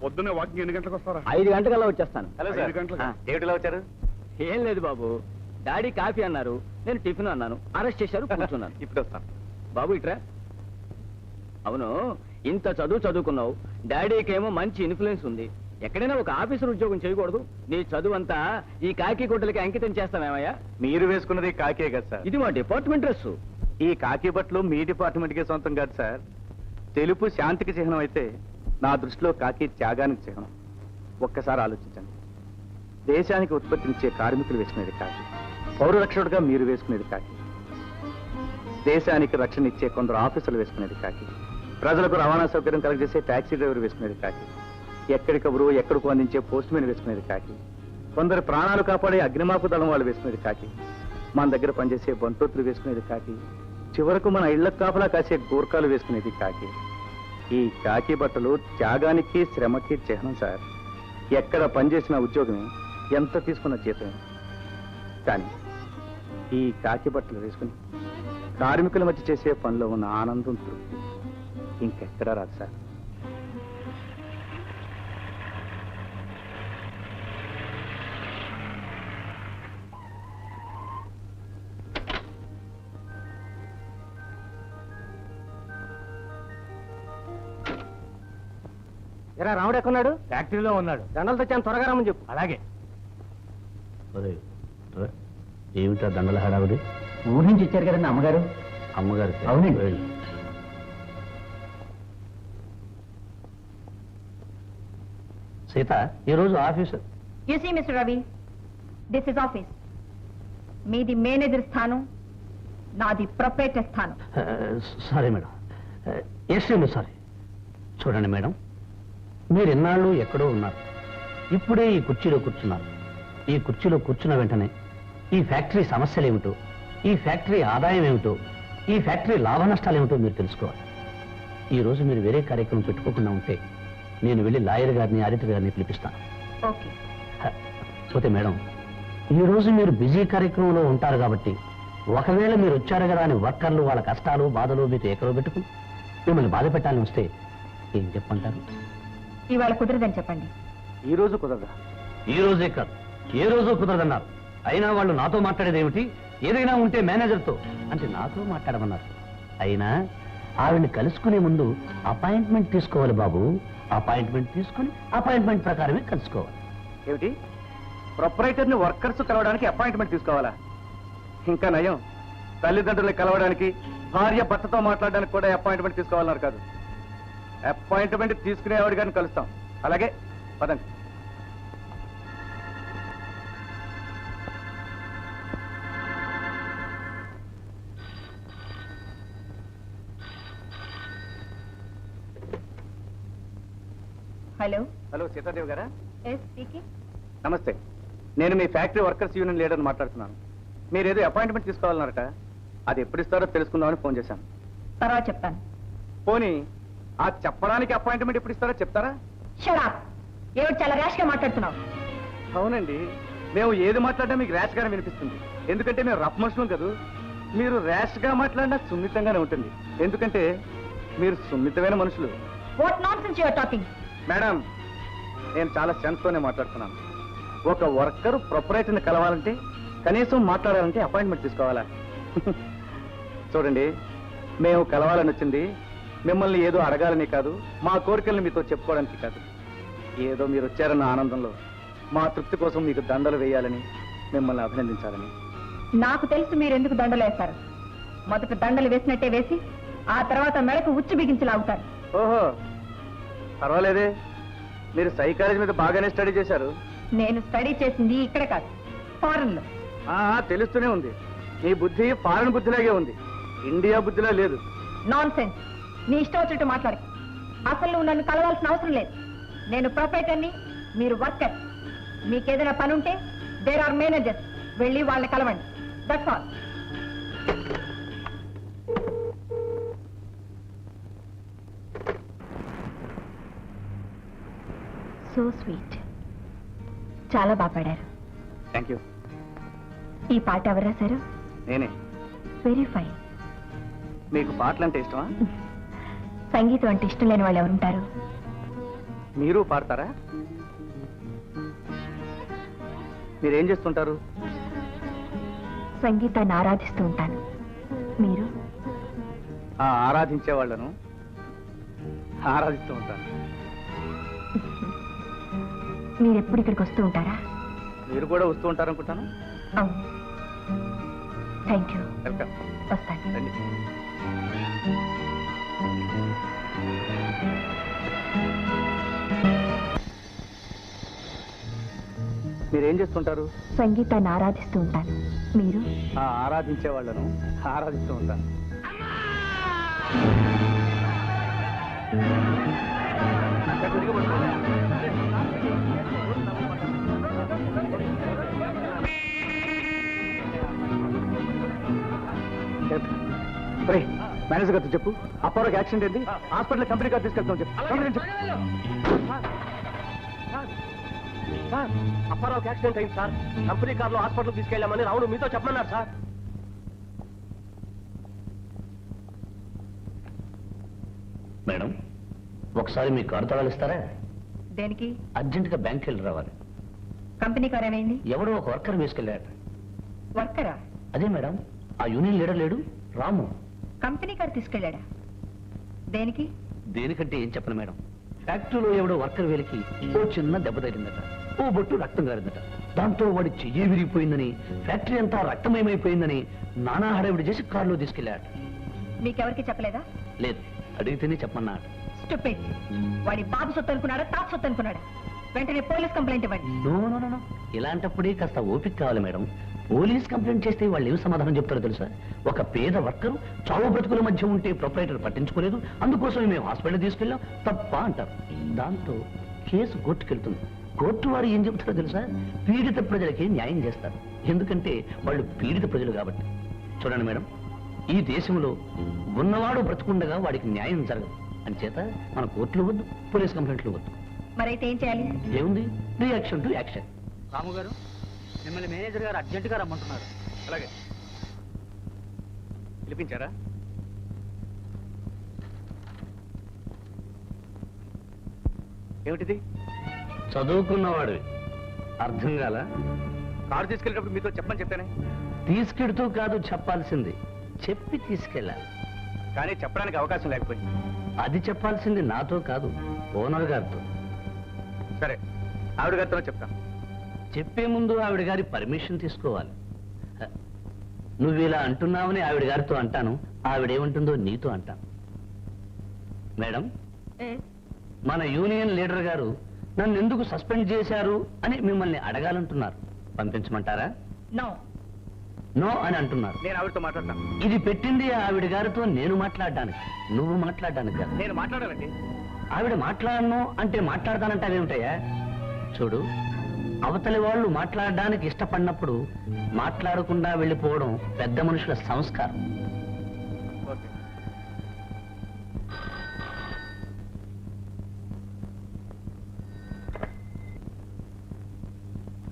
పొద్దున్నే వాకింగ్ ఎన్ని గంటలకు వస్తారా? 5 గంటలకల్లా వచ్చేస్తాను. Hello sir. ఏమిటిలా వచ్చారు? ఏం లేదు బాబు, డాడీ కాఫీ అన్నారు, నేను టిఫిన్ అన్నాను, అరెస్ట్ చేశారు, కూర్చున్నాను. ఇప్పుడు వస్తాను. బాబు ఇట్రా. అవును, ఇంత చదువుకున్నావు, డాడీకేమో మంచి ఇన్ఫ్లుయెన్స్ ఉంది, ఎక్కడైనా ఒక ఆఫీసర్ ఉద్యోగం చేయకూడదు? నీ చదువు అంతా ఈ కాకి గుడ్డలకి అంకితం చేస్తామేమయ్యా? మీరు వేసుకున్నది కాకే కదా సార్. ఇది మా డిపార్ట్మెంట్ డ్రెస్. ఈ కాకి బట్టలు మీ డిపార్ట్మెంట్కే సొంతం కాదు సార్. తెలుపు శాంతికి చిహ్నం అయితే నా దృష్టిలో కాకి త్యాగానికి చిహ్నం. ఒక్కసారి ఆలోచించండి. దేశానికి ఉత్పత్తినిచ్చే కార్మికులు వేసుకునేది కాకి, పౌరరక్షకుడుగా మీరు వేసుకునేది కాకి, దేశానికి రక్షణ ఇచ్చే కొందరు ఆఫీసర్లు వేసుకునేది కాకి, ప్రజలకు రవాణా సౌకర్యం కలగజేసే ట్యాక్సీ డ్రైవర్ వేసుకునేది కాకి, ఎక్కడికబరు ఎక్కడికో అందించే పోస్ట్ మ్యాన్ వేసుకునేది కాకి, కొందరు ప్రాణాలు కాపాడే అగ్నిమాపు దళం వాళ్ళు వేసుకునేది కాకి, మన దగ్గర పనిచేసే బంటోతులు వేసుకునేది కాకి, చివరకు మన ఇళ్లకు కాపలా కాసే గూర్ఖాలు వేసుకునేది కాకి. ఈ కాకి బట్టలు త్యాగానికి శ్రమకి చిహ్నం సార్. ఎక్కడ పనిచేసిన ఉద్యోగమే, ఎంత తీసుకున్న జీతమే. కానీ ఈ కాకి బట్టలు వేసుకుని కార్మికుల మధ్య చేసే పనిలో ఉన్న ఆనందం, తృప్తి ఇంకెక్కడా రాదు సార్. ఎరా రాముడు ఎక్కడున్నాడు? ఫ్యాక్టరీలో ఉన్నాడు. దండలు తెచ్చాను, త్వరగా రమ్మని చెప్పు. అలాగే. ఏమిటా దండల హడావుడి? ఊరి నుంచి ఇచ్చారు కదండి అమ్మగారు. అమ్మగారు? అవునండి. సీత, ఈరోజు office. You see, Mr. Ravi, this is office. మీది మేనేజర్ స్థానం, నాది ప్రొపరేటర్ స్థానం. Sorry madam, extremely sorry. చూడండి మేడం, మీరు ఎన్నాళ్ళు ఎక్కడో ఉన్నారు, ఇప్పుడే ఈ కుర్చీలో కూర్చున్నారు. ఈ కుర్చీలో కూర్చున్న వెంటనే ఈ ఫ్యాక్టరీ సమస్యలు ఏమిటో, ఈ ఫ్యాక్టరీ ఆదాయం ఏమిటో, ఈ ఫ్యాక్టరీ లాభ నష్టాలు ఏమిటో మీరు తెలుసుకోవాలి. ఈ రోజు మీరు వేరే కార్యక్రమం పెట్టుకోకుండా ఉంటే నేను వెళ్ళి లాయర్ గారిని, ఆడిటర్ గారిని పిలిపిస్తాను. ఓకే. పోతే మేడం, ఈ రోజు మీరు బిజీ కార్యక్రమంలో ఉంటారు కాబట్టి ఒకవేళ మీరు వచ్చారు కదా అని వర్కర్లు వాళ్ళ కష్టాలు బాధలు మీకు ఎక్కడో పెట్టుకుని మిమ్మల్ని బాధ పెట్టాలని వస్తే ఏం చెప్పంటారు? ఇవాళ కుదరదని చెప్పండి. ఈ రోజు కుదరదా? ఈ రోజే కాదు, ఏ రోజు కుదరదన్నారు. అయినా వాళ్ళు నాతో మాట్లాడేది ఏమిటి? ఏదైనా ఉంటే మేనేజర్తో అంటే నాతో మాట్లాడమన్నారు. అయినా ఆవిడ్ని కలుసుకునే ముందు అపాయింట్మెంట్ తీసుకోవాలి బాబు. అపాయింట్మెంట్ తీసుకుని అపాయింట్మెంట్ ప్రకారమే కలుసుకోవాలి. ఏమిటి, ప్రొపరైటర్ని వర్కర్స్ కలవడానికి అపాయింట్మెంట్ తీసుకోవాలా? ఇంకా నయం, తల్లిదండ్రుల్ని కలవడానికి, భార్య భర్తతో మాట్లాడడానికి కూడా అపాయింట్మెంట్ తీసుకోవాలన్నారు కాదు. అపాయింట్మెంట్ తీసుకునేవాడి గారిని కలుస్తాం. అలాగే పదండి. హలో. హలో, సీతాదేవి గారా? Yes speaking. నమస్తే, నేను మీ ఫ్యాక్టరీ వర్కర్స్ యూనియన్ లీడర్ని మాట్లాడుతున్నాను. మీరు ఏదో అపాయింట్మెంట్ తీసుకోవాలన్నారట, అది ఎప్పుడు ఇస్తారో తెలుసుకుందామని ఫోన్ చేశాను. తర్వాత చెప్తాను. పోనీ ఆ చెప్పడానికి అపాయింట్మెంట్ ఎప్పుడు ఇస్తారో చెప్తారా? Shut up. ఏమిటి చాలా ర్యాష్ గా మాట్లాడుతున్నావు? అవునండి, మేము ఏది మాట్లాడినా మీకు ర్యాష్ గానే వినిపిస్తుంది. ఎందుకంటే మేము రఫ్ మనుషులం కదా. మీరు ర్యాష్ గా మాట్లాడినా సున్నితంగానే ఉంటుంది, ఎందుకంటే మీరు సున్నితమైన మనుషులు. What nonsense you are talking? Madam, నేను చాలా సెన్స్ తోనే మాట్లాడుతున్నాను. ఒక వర్కర్ ప్రొపరేటర్ని కలవాలంటే, కనీసం మాట్లాడాలంటే అపాయింట్మెంట్ తీసుకోవాలా? చూడండి, మేము కలవాలని వచ్చింది మిమ్మల్ని ఏదో అడగాలని కాదు, మా కోరికల్ని మీతో చెప్పుకోవడానికి కాదు. ఏదో మీరు వచ్చారన్న ఆనందంలో మా తృప్తి కోసం మీకు దండలు వేయాలని, మిమ్మల్ని అభినందించాలని. నాకు తెలుసు మీరు ఎందుకు దండలు వేస్తారు. మొదట దండలు వేసినట్టే వేసి ఆ తర్వాత మెడకు ఉచ్చు బిగించి లాగుతారు. ఓహో, పర్వాలేదే, మీరు సైకాలజీ మీద బాగానే స్టడీ చేశారు. నేను స్టడీ చేసింది ఇక్కడ కాదు, ఫారెన్ లో. తెలుస్తూనే ఉంది, మీ బుద్ధి ఫారెన్ బుద్ధిలాగే ఉంది, ఇండియా బుద్ధిలా లేదు. Non sense. నీ ఇష్టం వచ్చినట్టు మాట్లాడు. అసలు నువ్వు నన్ను కలవాల్సిన అవసరం లేదు. నేను ప్రొపరేటర్ని, మీరు వర్కర్. మీకేదైనా పని ఉంటే దేర్ ఆర్ మేనేజర్స్, వెళ్ళి వాళ్ళని కలవండి. That's all. So sweet. చాలా బాగా పాడారు. Thank you. ఈ పాట ఎవరు రాశారు? నేనే. Very fine. మీకు పాటలు అంటే ఇష్టమా? సంగీతం అంటే ఇష్టం లేని వాళ్ళు ఎవరుంటారు? మీరు పాడతారా? మీరేం చేస్తుంటారు? సంగీతాన్ని ఆరాధిస్తూ ఉంటాను. మీరు? ఆరాధించే వాళ్ళను ఆరాధిస్తూ ఉంటాను. మీరు ఎప్పుడు ఇక్కడికి వస్తూ ఉంటారా? మీరు కూడా వస్తూ ఉంటారనుకుంటాను. అవును. Thank you. వెల్కమ్. వస్తాను. రండి. మీరేం చేస్తుంటారు? సంగీతాన్ని ఆరాధిస్తూ ఉంటాను. మీరు? ఆరాధించే వాళ్ళను ఆరాధిస్తూ ఉంటాను. మేనేజర్ గారితో చెప్పు, అప్పారోకి యాక్సిడెంట్ ఏంటి, హాస్పిటల్ కంపెనీ గారు తీసుకెళ్తాం చెప్పు. సార్, అప్పారావుకి యాక్సిడెంట్ అయింది సార్. కంపెనీ కార్లో హాస్పిటల్ తీసుకెళ్ళామని రావును మీతో చెప్పమన్నారు సార్. మేడం, ఒకసారి మీ కారు తాళాలు ఇస్తారా? దేనికి? అర్జెంటుగా బ్యాంక్కి వెళ్ళి రావాలి. కంపెనీ కార్ ఏమైంది? ఎవడో ఒక వర్కర్ వేసుకెళ్ళాడు. వర్కరా? అదే మేడం, ఆ యూనియన్ లీడర్ లేడు, రాము. Company car తీసుకెళ్ళాడా? దేనికి? దేనికంటే ఏం చెప్పను మేడం, ఫ్యాక్టరీలో ఎవడో వర్కర్ వేలికి ఓ చిన్న దెబ్బ తగిలిందట, ఓ బొట్టు రక్తం గారిందట. దాంతో వాడి చెయ్యి విరిగిపోయిందని, ఫ్యాక్టరీ అంతా రక్తమయమైపోయిందని నానా హడావిడి చేసి కారులో తీసుకెళ్ళాడు. మీకెవరికి చెప్పలేదా? లేదు, అడిగితేనే చెప్పమన్నాడు. స్టూపిడ్. వాడి బాబు సొత్తు అనుకున్నాడా, తాత సొత్తు అనుకున్నాడా? వెంటనే పోలీస్ కంప్లైంట్ ఇవ్వండి. నో నో నో నో, ఇలాంటప్పుడే కాస్త ఓపిక కావాలి మేడం. పోలీస్ కంప్లైంట్ చేస్తే వాళ్ళు ఏం సమాధానం చెప్తారో తెలుసా? ఒక పేద వర్కరు చావు బ్రతుకుల మధ్య ఉంటే ప్రొపరైటర్ పట్టించుకోలేదు, అందుకోసం మేము హాస్పిటల్ తీసుకెళ్ళాం, తప్ప అంటారు. దాంతో కేసు కోర్టుకెళ్తుంది. కోర్టు వారు ఏం చెబుతారో తెలుసా? పీడిత ప్రజలకి న్యాయం చేస్తారు, ఎందుకంటే వాళ్ళు పీడిత ప్రజలు కాబట్టి. చూడండి మేడం, ఈ దేశంలో ఉన్నవాడు బ్రతుకుండగా వాడికి న్యాయం జరగదు. అంచేత మన కోర్టులు వద్దు, పోలీస్ కంప్లైంట్లు వద్దు. మరైతే ఏం చేయాలి? ఏముంది, రియాక్షన్ టు యాక్షన్. రాము గారు, మిమ్మల్ని మేనేజర్ గారు అర్జెంటుగా రమ్మంటున్నారు. అలాగే. పిలిపించారా? ఏమిటిది? చదువుకున్నవాడు అర్థం కాల? కారు తీసుకెళ్ళేటప్పుడు మీతో చెప్పని చెప్పానే. తీసుకెడుతూ కాదు చెప్పాల్సింది, చెప్పి తీసుకెళ్ళాలి. కానీ చెప్పడానికి అవకాశం లేకపోయింది. అది చెప్పాల్సింది నాతో కాదు, ఓనర్ గారితో. సరే, ఆవిడ గారితో చెప్తాను. చెప్పే ముందు ఆవిడ గారి పర్మిషన్ తీసుకోవాలి. నువ్వు ఇలా అంటున్నావని ఆవిడ గారితో అంటాను, ఆవిడేమంటుందో నీతో అంటాను. మేడం, మన యూనియన్ లీడర్ గారు నన్ను ఎందుకు సస్పెండ్ చేశారు అని మిమ్మల్ని అడగాలంటున్నారు. పంపించమంటారా? నో. నో అని అంటున్నారు. నేను ఆవిడతో మాట్లాడతాను. ఇది పెట్టింది ఆవిడ గారితో నేను మాట్లాడడానికి, నువ్వు మాట్లాడడానికి కాదు. నేను మాట్లాడాలండి. ఆవిడ మాట్లాడను అంటే మాట్లాడతానంటావేమిటయ్యా? చూడు, అవతలి వాళ్ళు మాట్లాడడానికి ఇష్టపడినప్పుడు మాట్లాడకుండా వెళ్ళిపోవడం పెద్ద మనుషుల సంస్కారం. Okay.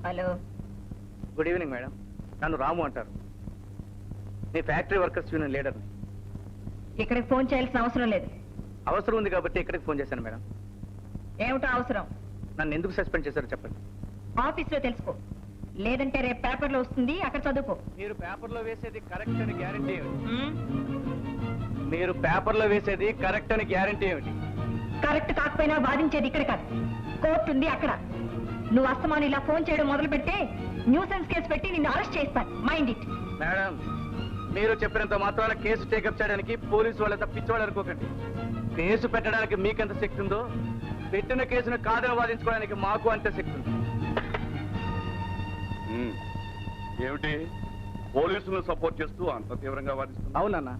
Hello. Good evening madam. నన్ను రాము అంటారు. మీ ఫ్యాక్టరీ వర్కర్స్ యూనియన్ లీడర్ని. ఇక్కడికి ఫోన్ చేయాల్సిన అవసరం లేదు. అవసరం ఉంది కాబట్టి ఇక్కడికి ఫోన్ చేశాను మేడం. ఏమిటో అవసరం? నన్ను ఎందుకు సస్పెండ్ చేశారో చెప్పండి. ఆఫీస్లో తెలుసుకో, లేదంటే రేపు పేపర్లో వస్తుంది, అక్కడ చదువుకో. మీరు పేపర్లో వేసేది కరెక్ట్ అని గ్యారంటీ ఏమిటి? మ్మ్? మీరు పేపర్లో వేసేది కరెక్ట్ అని గ్యారంటీ ఏమిటి? కరెక్ట్ కాకపోయినా వాదించేది ఇక్కడ కాదు, కోర్టు ఉంది అక్కడ. నువ్వు అస్తమాను ఇలా ఫోన్ చేయడం మొదలు పెడితే న్యూసెన్స్ కేసు పెట్టి నిన్ను అరెస్ట్ చేస్తాను. Mind it. మేడం, మీరు చెప్పినంత మాత్రాన కేసు టేకప్ చేయడానికి పోలీసు వాళ్ళ తప్పించేవాళ్ళు అనుకోకండి. కేసు పెట్టడానికి మీకెంత శక్తి ఉందో, పెట్టిన కేసును కాదని వాదించుకోవడానికి మాకు అంతే శక్తి ఉంది. ఏమిటి పోలీసులను సపోర్ట్ చేస్తూ అంత తీవ్రంగా వాదిస్తున్నా? అవునన్నా,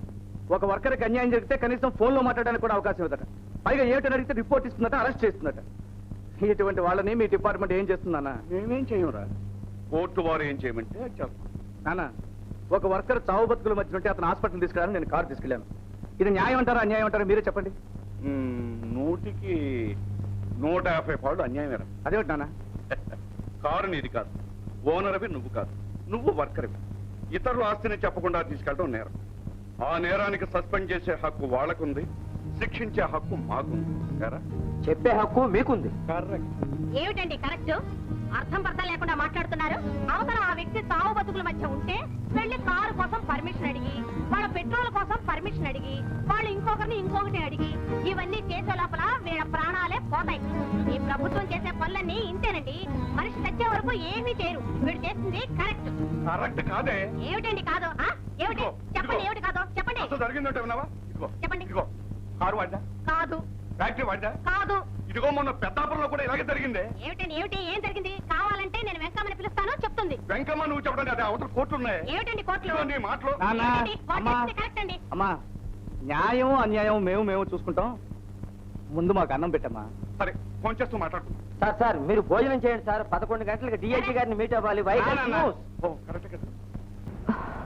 ఒక వర్కర్కి అన్యాయం జరిగితే కనీసం ఫోన్లో మాట్లాడడానికి కూడా అవకాశం ఇవ్వదట. పైగా ఏమిటని అడిగితే రిపోర్ట్ ఇస్తుందట, అరెస్ట్ చేస్తుందట. ఇటువంటి వాళ్ళని మీ డిపార్ట్మెంట్ ఏం చేస్తుందన్నా? మేమేం చేయరా, కోర్టు వారు ఏం చేయమంటే చేస్తాం. నాన్న, ఒక వర్కర్ చావు బతుకుల మధ్య ఉంటే అతను హాస్పిటల్ తీసుకెళ్ళాను, నేను కారు తీసుకెళ్ళాను. ఇది న్యాయం అంటారా అన్యాయం అంటారా మీరే చెప్పండి. 100కి 150 పాళ్ళు అన్యాయమేరా. అదేమిటి నాన్న? కారు నీది కాదు, ఓనర్వి నువ్వు కాదు, నువ్వు వర్కర్వి. ఇతరుల ఆస్తిని చెప్పకుండా తీసుకెళ్ళడం నేరం. ఆ నేరానికి సస్పెండ్ చేసే హక్కు వాళ్ళకుంది, శిక్షించే హక్కు మాకుంది. చెప్పే హక్కు మీకుంది. ఏమిటండి కరెక్ట్? అర్థం పర్థం లేకుండా మాట్లాడుతున్నారు. అవసరం ఆ వ్యక్తి తావు బతుకుల మధ్య ఉంటే వెళ్ళి కారు కోసం పర్మిషన్ అడిగి, వాళ్ళ పెట్రోల్ కోసం పర్మిషన్ అడిగి, వాళ్ళు ఇంకొకటి అడిగి, ఇవన్నీ చేసే లోపల వీళ్ళ ప్రాణాలే పోతాయి. ఈ ప్రభుత్వం చేసే పనులన్నీ ఇంతేనండి. మనిషి చచ్చే వరకు ఏమీ చేయరు. వీడు చేసింది కరెక్ట్. కరెక్ట్ కాదే. ఏమిటండి కాదు? ఏమిటి చెప్పండి, ఏమిటి కాదో చెప్పండి. జరిగిందంటే విన్నావా? చెప్పండి. ఇదిగో కారు వాడ్డా, కాదు. ఫ్యాక్టరీ వాడ్డా, కాదు. ఇదిగో మొన్న పెద్దాపురంలో కూడా ఇలాగే జరిగిందే. ఏమిటండి ఏమిటి? ఏం జరిగింది? కావాలంటే నేను వెంకమ్మని పిలుస్తాను, చెప్తుంది. వెంకమ్మ నువ్వు చెప్పడం అదే అవతల కోర్టులు ఉన్నాయి. ఏమిటండి కోర్టులో? ఇదిగో నీ మాటలు. ఏంటండి? వాళ్ళు చేసింది కరెక్ట్ అండి. అమ్మా, న్యాయం అన్యాయం మేము చూసుకుంటాం. ముందు మాకు అన్నం పెట్టమ్మా. సరే ఫోన్ చేస్తూ మాట్లాడుకుందాం. సార్ మీరు భోజనం చేయండి సార్. 11 గంటలకు డిఐజీ గారిని మీట్ అవ్వాలి. ఓ కరెక్ట్ కదా.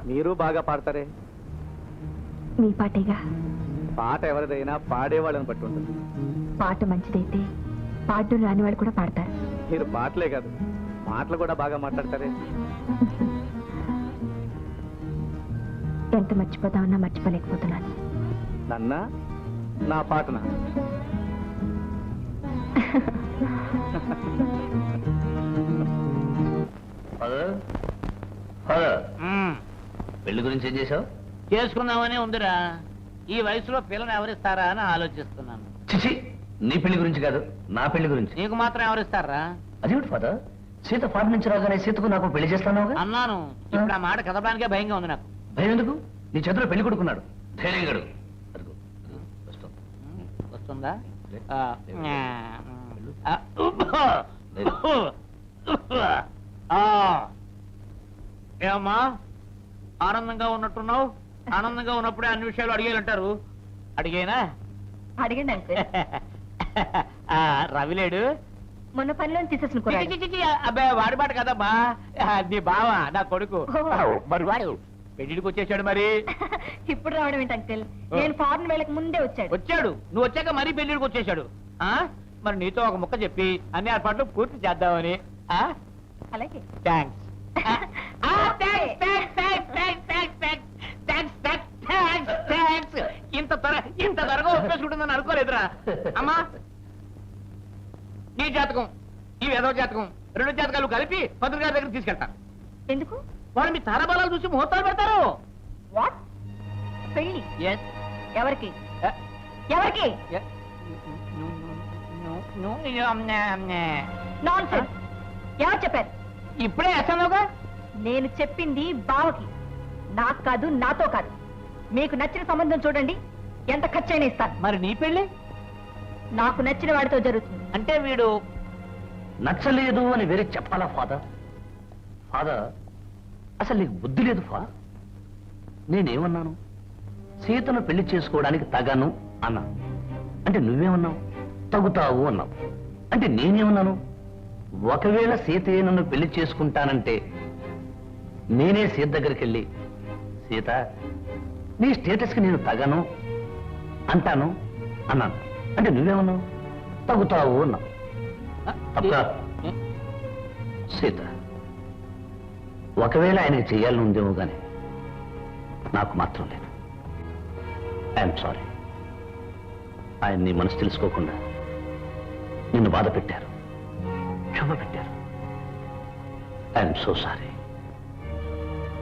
మీరు బాగా పాడతారే. మీ పాటేగా. పాట ఎవరిదైనా పాడేవాళ్ళని బట్టి ఉంటుంది. పాట మంచిదైతే పాడడం రాని వాళ్ళు కూడా పాడతారు. మీరు పాటలే కాదు, మాటలు కూడా బాగా మాట్లాడతారే. ఎంత మర్చిపోతామన్నా మర్చిపోలేకపోతున్నాను. నన్నా నా పాటనా? పెళ్లి గురించి ఏం చేశావు? చేసుకుందామని ఉందిరా. ఈ వయసులో పిల్లని ఎవరిస్తారా అని ఆలోచిస్తున్నాను. చిచి, నీ పెళ్లి గురించి కాదు, నా పెళ్లి గురించి. నీకు మాత్రం ఎవరిస్తారా? అదేమిటి ఫాదర్, సీత ఫారెన్ నుంచి రాగానే సీతకు నాకు పెళ్లి చేస్తాను అన్నాను. ఇప్పుడు ఆ మాట కదపడానికే భయంగా ఉంది నాకు. భయం ఎందుకు? నీ చేతిలో పెళ్లి కొడుకున్నాడు, ధైర్యం గడు. అదిగో వస్తాం. వస్తుందా? ఏమమ్మా ఆనందంగా ఉన్నట్టున్నావు? ఆనందంగా ఉన్నప్పుడే అన్ని విషయాలు అడిగేయాలంటారు. అడిగేనా? అడిగండి అంతే. రవిలేడు మొన్న పనిలో తీసేసిన అబ్బాయి వాడి మాట కదమ్మా, నీ బావ నా కొడుకు. మరి వాడు పెళ్లికి వచ్చేసాడు. మరి ఇప్పుడు రావడం ఏంటి అంకిల్? నేను ఫారెన్ వెళ్ళక ముందే వచ్చాడు. వచ్చాడు, నువ్వు వచ్చాక మరీ పెళ్లికి వచ్చేసాడు. మరి నీతో ఒక ముక్క చెప్పి అన్ని ఏర్పాట్లు పూర్తి చేద్దామని. అలాగే. థ్యాంక్స్. ఇంత త్వరగా ఒప్పేసుకుంటుందని అనుకోలేదురా. అమ్మా, నీ జాతకం ఈ వేదవ జాతకం 2 జాతకాలు కలిపి పంతులు గారి దగ్గర తీసుకెళ్తాను. ఎందుకు? వాళ్ళు మీ తారబలాలు చూసి ముహూర్తాలు పెడతారు. వాట్? పెళ్లి? ఎవరికి? ఎవరికి? నాన్సెన్స్. ఎవరు చెప్పారు? ఇప్పుడే వేస్తానుగా. నేను చెప్పింది బావకి, నాకు కాదు, నాతో కాదు. మీకు నచ్చిన సంబంధం చూడండి, ఎంత ఖర్చైనా ఇస్తాను. మరి నీ పెళ్లి నాకు నచ్చిన వాడితో జరుగుతుంది. అంటే వీడు నచ్చలేదు అని వేరే చెప్పాలా ఫాదర్? ఫాదర్, అసలు నీకు బుద్ధి లేదు ఫా. నేనేమన్నాను? సీతను పెళ్లి చేసుకోవడానికి తగను అన్నా. అంటే నువ్వేమన్నావు? తగుతావు అన్నావు. అంటే నేనేమన్నాను? ఒకవేళ సీతే నన్ను పెళ్లి చేసుకుంటానంటే నేనే సీత దగ్గరికి వెళ్ళి, సీత నీ స్టేటస్కి నేను తగను అంటాను అన్నాను. అంటే నువ్వేమన్నావు? తగుతావు అన్నావు. తప్ప సీత, ఒకవేళ ఆయనకి చెయ్యాలని ఉందేమో కానీ నాకు మాత్రం లేదు. I'm sorry. ఆయన నీ మనసు తెలుసుకోకుండా నిన్ను బాధ పెట్టారు, క్షమ పెట్టారు. I'm so sorry.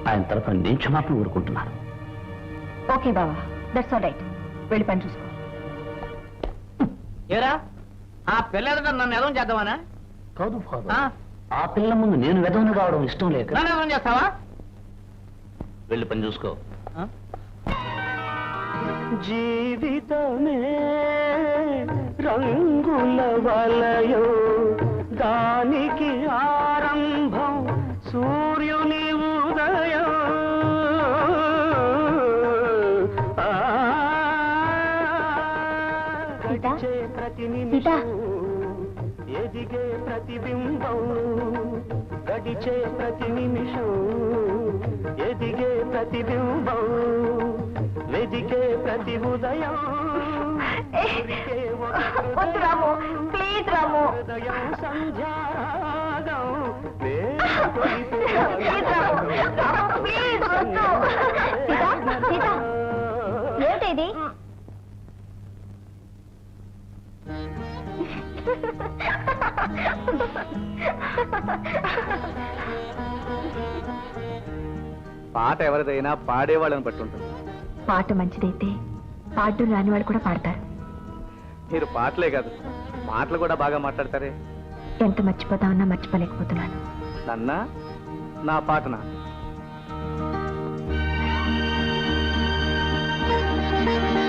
ఆయన తరఫున నేను క్షమాపణ ఊరుకుంటున్నాను. ఓకే బావా, దట్స్ ఆల్ రైట్. వెళ్ళి పని చూసుకో. ఏరా, ఆ పిల్లలు నన్ను ఎదవం చేద్దామనా? కాదు ఫాదర్, ఆ పిల్ల ముందు నేను వెదవను కావడం ఇష్టం లేక. నన్ను ఎదవం చేస్తావా? వెళ్ళి పని చూసుకో. జీవితమే రంగుల వలయో, దానికి ఆరంభం సూర్యుని ఉదయం. గడిచే ప్రతి నిమిషం ఎదిగే ప్రతిబింబం, గడిచే ప్రతి నిమిషం ఎదిగే ప్రతిబింబం, వెదికే ప్రతి ఉదయం. వద్దు రాము, ప్లీజ్ రాము. హృదయం సంధ్యారాగం ఏంటి ఇది? పాట ఎవరిదైనా పాడేవాళ్ళని బట్టి ఉంటుంది. పాట మంచిదైతే పాడడం రాని వాళ్ళు కూడా పాడతారు. మీరు పాటలే కాదు మాటలు కూడా బాగా మాట్లాడతారే. ఎంత మర్చిపోతామన్నా మర్చిపోలేకపోతున్నాను. నన్నా నా పాటనా? Thank you.